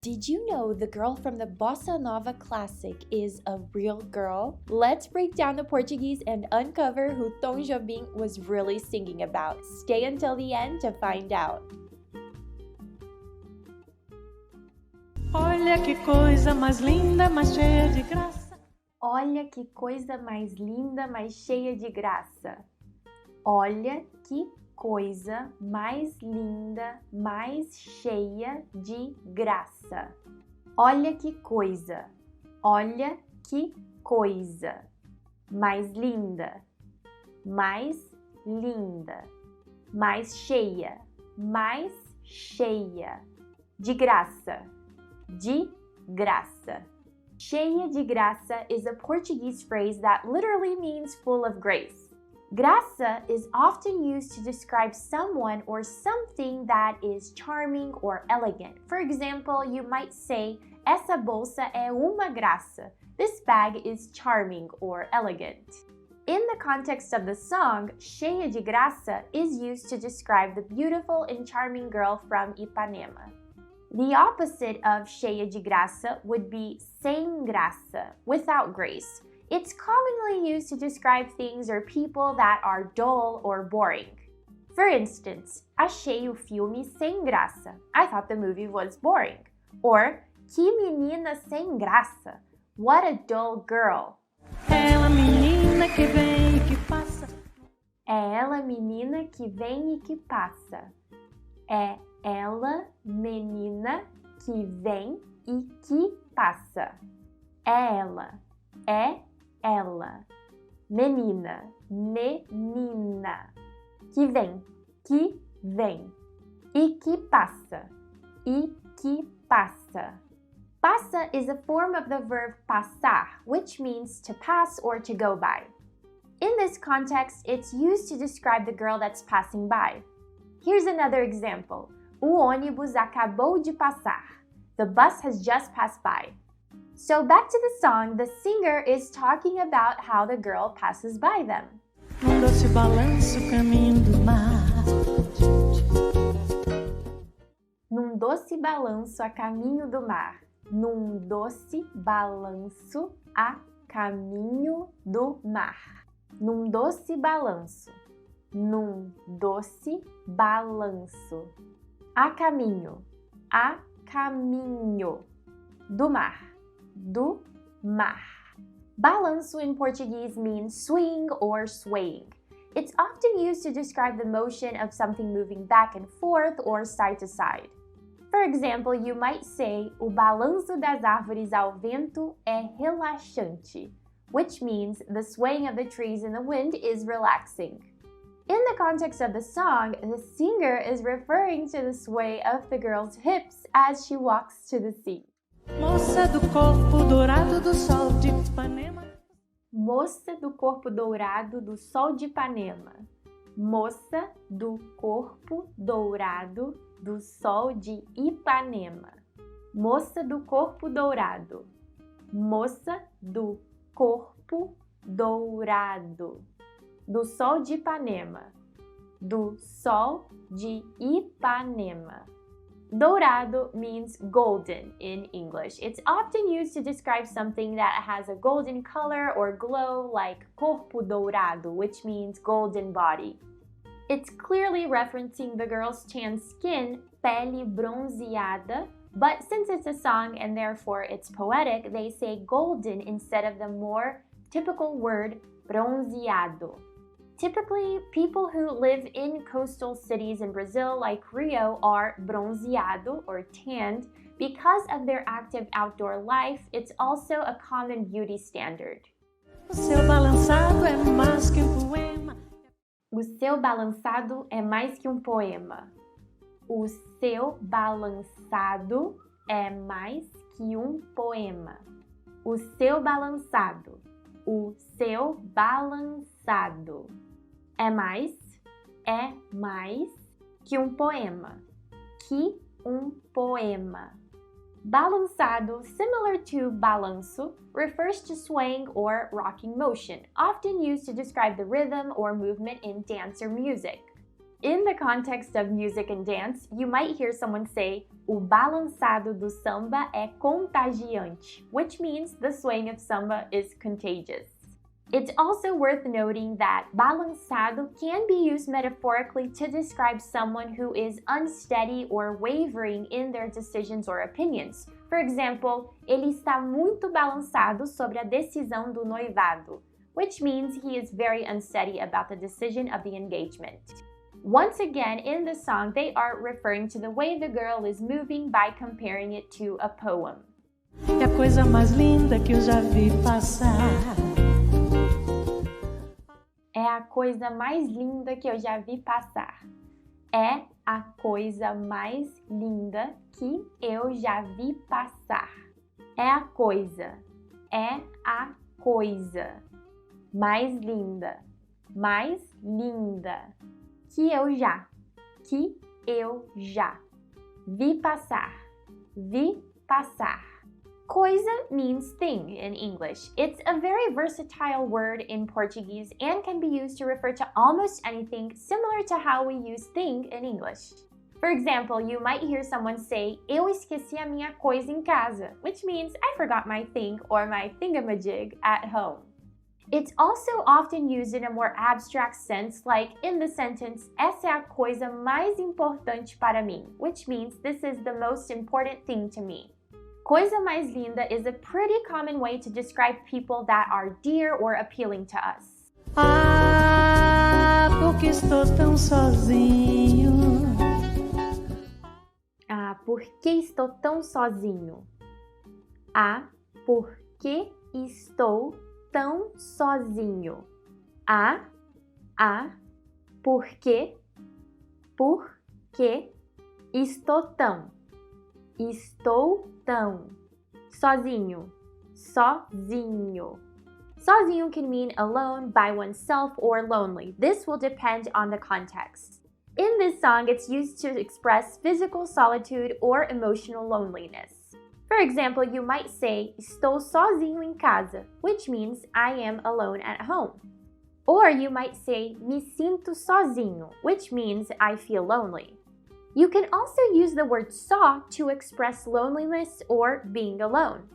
Did you know the girl from the bossa nova classic is a real girl? Let's break down the Portuguese and uncover who Tom Jobim was really singing about. Stay until the end to find out. Olha que coisa mais linda, mais cheia de graça. Olha que coisa mais linda, mais cheia de graça. Olha que coisa mais linda, mais cheia de graça. Olha que coisa. Olha que coisa. Mais linda. Mais linda. Mais cheia. Mais cheia. De graça. De graça. Cheia de graça is a Portuguese phrase that literally means full of grace. Graça is often used to describe someone or something that is charming or elegant. For example, you might say, essa bolsa é uma graça. This bag is charming or elegant. In the context of the song, cheia de graça is used to describe the beautiful and charming girl from Ipanema. The opposite of cheia de graça would be sem graça, without grace. It's commonly used to describe things or people that are dull or boring. For instance, achei o filme sem graça. I thought the movie was boring. Or, que menina sem graça. What a dull girl. É ela menina que vem e que passa. É ela menina que vem e que passa. É ela menina que vem e que passa. É ela. É ela. Menina. Menina. Que vem. Que vem. E que passa. E que passa. Passa is a form of the verb passar, which means to pass or to go by. In this context, it's used to describe the girl that's passing by. Here's another example. O ônibus acabou de passar. The bus has just passed by. So back to the song, the singer is talking about how the girl passes by them. Num doce balanço, caminho do mar. Num doce balanço a caminho do mar. Num doce balanço a caminho do mar. Num doce balanço. Num doce balanço. A caminho. A caminho. Do mar. Do mar. Balanço in Portuguese means swing or swaying. It's often used to describe the motion of something moving back and forth or side to side. For example, you might say, o balanço das árvores ao vento é relaxante, which means the swaying of the trees in the wind is relaxing. In the context of the song, the singer is referring to the sway of the girl's hips as she walks to the sea. Moça do corpo dourado do sol de Ipanema. Moça do corpo dourado do sol de Ipanema. Moça do corpo dourado do sol de Ipanema. Moça do corpo dourado. Moça do corpo dourado do sol de Ipanema. Do sol de Ipanema. Dourado means golden in English. It's often used to describe something that has a golden color or glow, like corpo dourado, which means golden body. It's clearly referencing the girl's tan skin, pele bronzeada, but since it's a song and therefore it's poetic, they say golden instead of the more typical word bronzeado. Typically, people who live in coastal cities in Brazil like Rio are bronzeado or tanned. Because of their active outdoor life, it's also a common beauty standard. O seu balançado é mais que poema. O seu balançado é mais que poema. O seu balançado é mais que poema. O seu balançado. O seu balançado. É mais que poema. Que poema. Balançado, similar to balanço, refers to swaying or rocking motion, often used to describe the rhythm or movement in dance or music. In the context of music and dance, you might hear someone say, o balançado do samba é contagiante, which means the swaying of samba is contagious. It's also worth noting that balançado can be used metaphorically to describe someone who is unsteady or wavering in their decisions or opinions. For example, ele está muito balançado sobre a decisão do noivado, which means he is very unsteady about the decision of the engagement. Once again, in the song, they are referring to the way the girl is moving by comparing it to a poem. É a coisa mais linda que eu já vi passar. É a coisa mais linda que eu já vi passar. É a coisa mais linda que eu já vi passar. É a coisa. É a coisa. Mais linda. Mais linda. Que eu já. Que eu já. Vi passar. Vi passar. Coisa means thing in English. It's a very versatile word in Portuguese and can be used to refer to almost anything, similar to how we use thing in English. For example, you might hear someone say, eu esqueci a minha coisa em casa, which means I forgot my thing or my thingamajig at home. It's also often used in a more abstract sense, like in the sentence, essa é a coisa mais importante para mim, which means this is the most important thing to me. Coisa mais linda is a pretty common way to describe people that are dear or appealing to us. Ah, porque estou tão sozinho. Ah, por que estou tão sozinho? Ah, por que estou tão sozinho? Ah, por que estou tão sozinho, sozinho. Sozinho can mean alone, by oneself, or lonely. This will depend on the context. In this song, it's used to express physical solitude or emotional loneliness. For example, you might say, estou sozinho em casa, which means I am alone at home. Or you might say, me sinto sozinho, which means I feel lonely. You can also use the word só to express loneliness or being alone.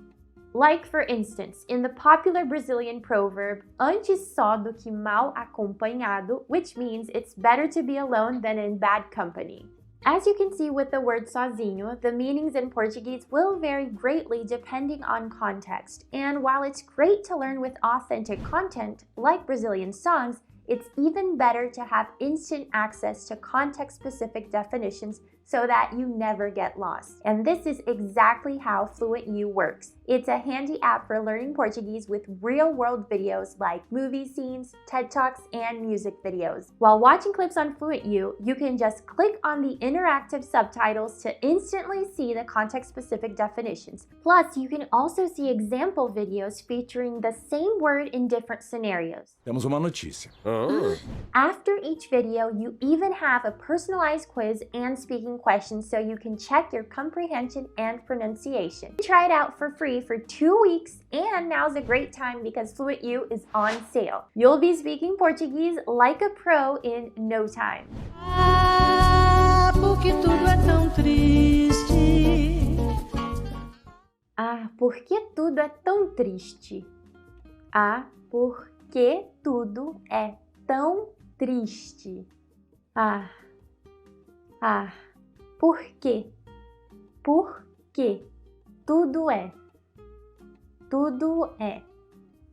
Like, for instance, in the popular Brazilian proverb, antes só do que mal acompanhado, which means it's better to be alone than in bad company. As you can see with the word sozinho, the meanings in Portuguese will vary greatly depending on context. And while it's great to learn with authentic content, like Brazilian songs, it's even better to have instant access to context-specific definitions so that you never get lost. And this is exactly how FluentU works. It's a handy app for learning Portuguese with real-world videos like movie scenes, TED Talks, and music videos. While watching clips on FluentU, you can just click on the interactive subtitles to instantly see the context-specific definitions. Plus, you can also see example videos featuring the same word in different scenarios. Temos uma notícia. After each video, you even have a personalized quiz and speaking questions so you can check your comprehension and pronunciation. Try it out for free for 2 weeks, and now's a great time because FluentU is on sale. You'll be speaking Portuguese like a pro in no time. Ah, porque tudo é tão triste. Ah, por que tudo é tão triste? Ah, por que tudo é tão triste? Ah, por quê? Por quê? Tudo é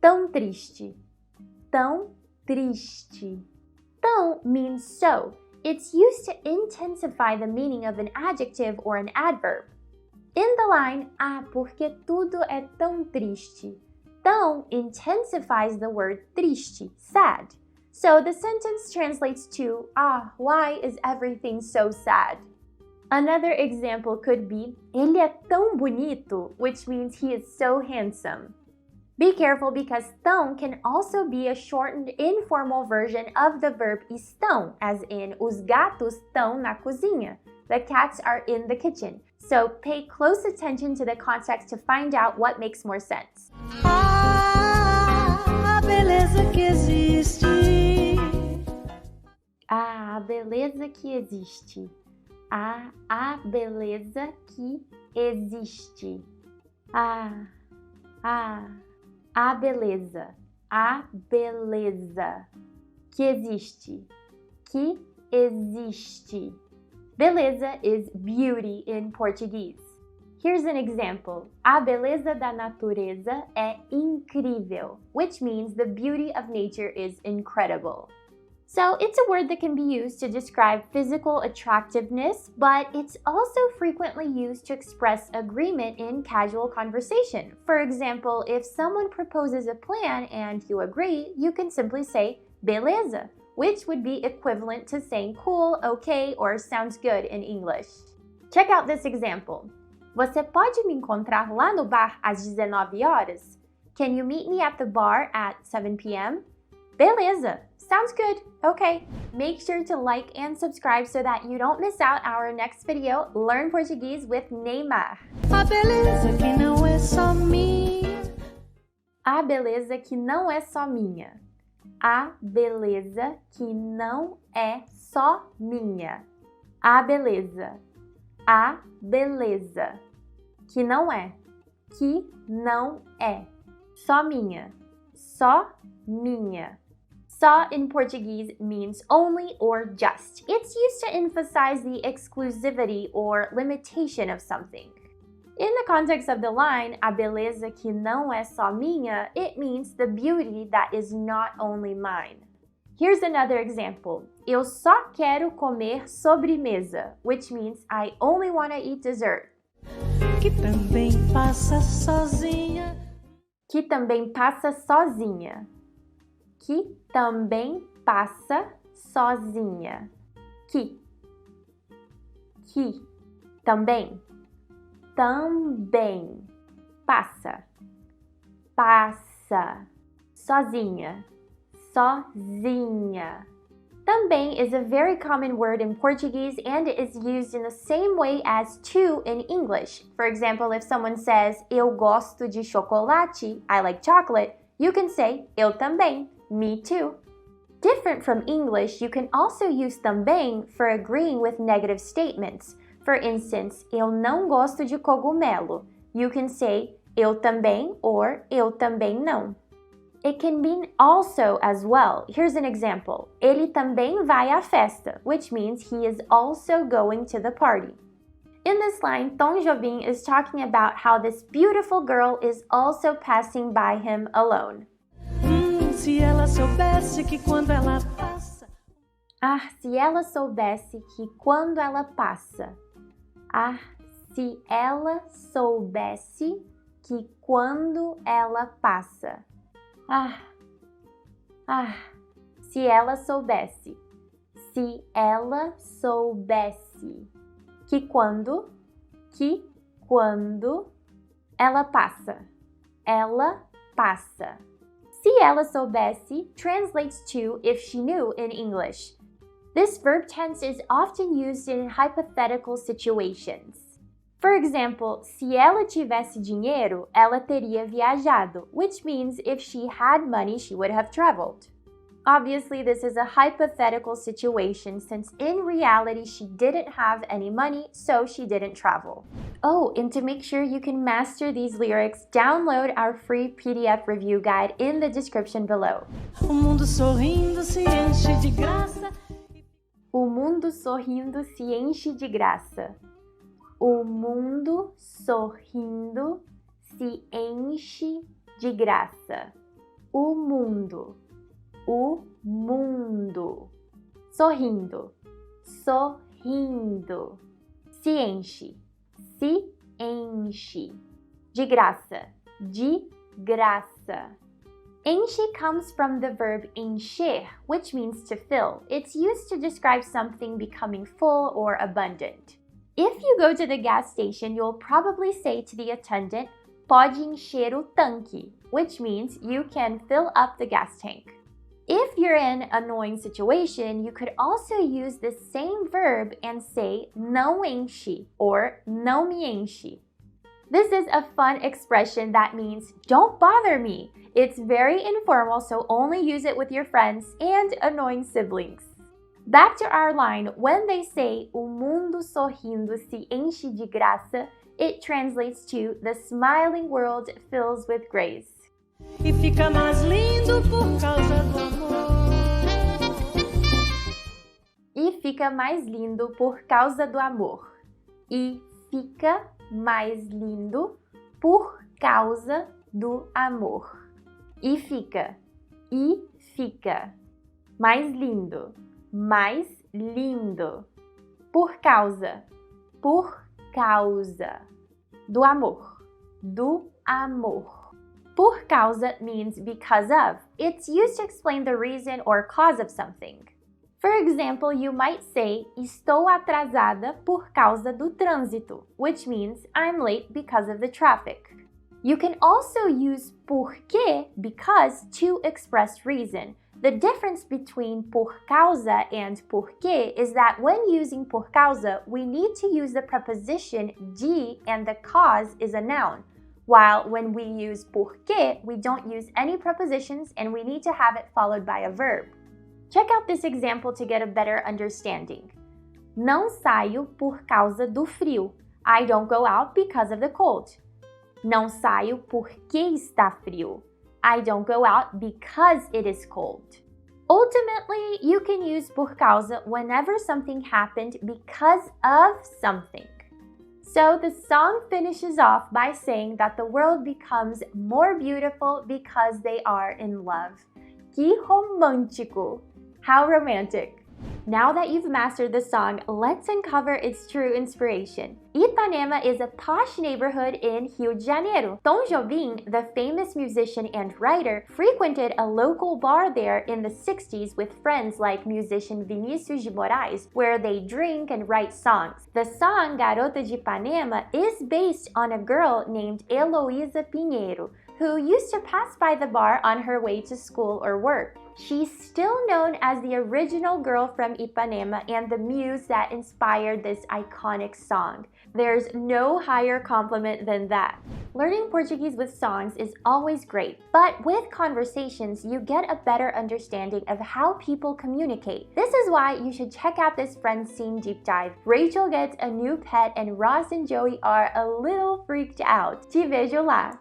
tão triste, tão triste. Tão means so. It's used to intensify the meaning of an adjective or an adverb. In the line, ah, porque tudo é tão triste, tão intensifies the word triste, sad. So the sentence translates to, ah, why is everything so sad? Another example could be, ele é tão bonito, which means he is so handsome. Be careful because tão can also be a shortened informal version of the verb estão, as in, os gatos estão na cozinha. The cats are in the kitchen. So pay close attention to the context to find out what makes more sense. Ah, a beleza que existe. Ah, a beleza que existe. A beleza que existe. A beleza. A beleza que existe. Que existe. Beleza is beauty in Portuguese. Here's an example. A beleza da natureza é incrível, which means the beauty of nature is incredible. So it's a word that can be used to describe physical attractiveness, but it's also frequently used to express agreement in casual conversation. For example, if someone proposes a plan and you agree, you can simply say beleza, which would be equivalent to saying cool, okay, or sounds good in English. Check out this example. Você pode me encontrar lá no bar às 19 horas? Can you meet me at the bar at 7 p.m.? Beleza! Sounds good. Okay. Make sure to like and subscribe so that you don't miss out our next video, Learn Portuguese with Neymar. A beleza que não é só minha. A beleza que não é só minha. A beleza que não é só minha. A beleza. A beleza. Que não é. Que não é. Só minha. Só minha. Só in Portuguese means only or just. It's used to emphasize the exclusivity or limitation of something. In the context of the line, a beleza que não é só minha, it means the beauty that is not only mine. Here's another example. Eu só quero comer sobremesa, which means I only want to eat dessert. Que também passa sozinha. Que também passa sozinha. Que também passa sozinha. Que. Também. Também. Passa. Passa. Sozinha. Sozinha. Também is a very common word in Portuguese and it is used in the same way as to in English. For example, if someone says, eu gosto de chocolate, I like chocolate, you can say, eu também. Me too. Different from English, you can also use também for agreeing with negative statements. For instance, eu não gosto de cogumelo. You can say, eu também or eu também não. It can mean also as well. Here's an example. Ele também vai à festa, which means he is also going to the party. In this line, Tom Jobim is talking about how this beautiful girl is also passing by him alone. Se ela soubesse que quando ela passa. Ah, se ela soubesse que quando ela passa. Ah, se ela soubesse que quando ela passa. Se ela soubesse. Se ela soubesse que quando ela passa. Ela passa. Se ela soubesse translates to if she knew in English. This verb tense is often used in hypothetical situations. For example, se ela tivesse dinheiro, ela teria viajado, which means if she had money, she would have traveled. Obviously, this is a hypothetical situation since in reality she didn't have any money, so she didn't travel. Oh, and to make sure you can master these lyrics, download our free PDF review guide in the description below. O mundo sorrindo se enche de graça. O mundo sorrindo se enche de graça. O mundo sorrindo se enche de graça. O mundo. O mundo. Sorrindo. Sorrindo. Se enche. Se enche. De graça. De graça. Enche comes from the verb encher, which means to fill. It's used to describe something becoming full or abundant. If you go to the gas station, you'll probably say to the attendant, pode encher o tanque, which means you can fill up the gas tank. If you're in an annoying situation, you could also use the same verb and say não enche or não me enche. This is a fun expression that means don't bother me. It's very informal, so only use it with your friends and annoying siblings. Back to our line, when they say o mundo sorrindo se enche de graça, it translates to the smiling world fills with grace. E fica mais lindo por causa do amor. E fica mais lindo por causa do amor. E fica mais lindo por causa do amor. E fica. Mais lindo. Mais lindo. Por causa. Do amor. Do amor. Por causa means because of. It's used to explain the reason or cause of something. For example, you might say, estou atrasada por causa do trânsito, which means I'm late because of the traffic. You can also use porque, because, to express reason. The difference between por causa and porque is that when using por causa, we need to use the preposition de and the cause is a noun. While when we use porque, we don't use any prepositions and we need to have it followed by a verb. Check out this example to get a better understanding. Não saio por causa do frio. I don't go out because of the cold. Não saio porque está frio. I don't go out because it is cold. Ultimately, you can use por causa whenever something happened because of something. So the song finishes off by saying that the world becomes more beautiful because they are in love. Que romântico! How romantic! Now that you've mastered the song, let's uncover its true inspiration. Ipanema is a posh neighborhood in Rio de Janeiro. Tom Jobim, the famous musician and writer, frequented a local bar there in the 60s with friends like musician Vinícius de Moraes, where they drink and write songs. The song Garota de Ipanema is based on a girl named Heloísa Pinheiro, who used to pass by the bar on her way to school or work. She's still known as the original girl from Ipanema and the muse that inspired this iconic song. There's no higher compliment than that. Learning Portuguese with songs is always great, but with conversations, you get a better understanding of how people communicate. This is why you should check out this friend scene deep dive. Rachel gets a new pet and Ross and Joey are a little freaked out. Te vejo lá!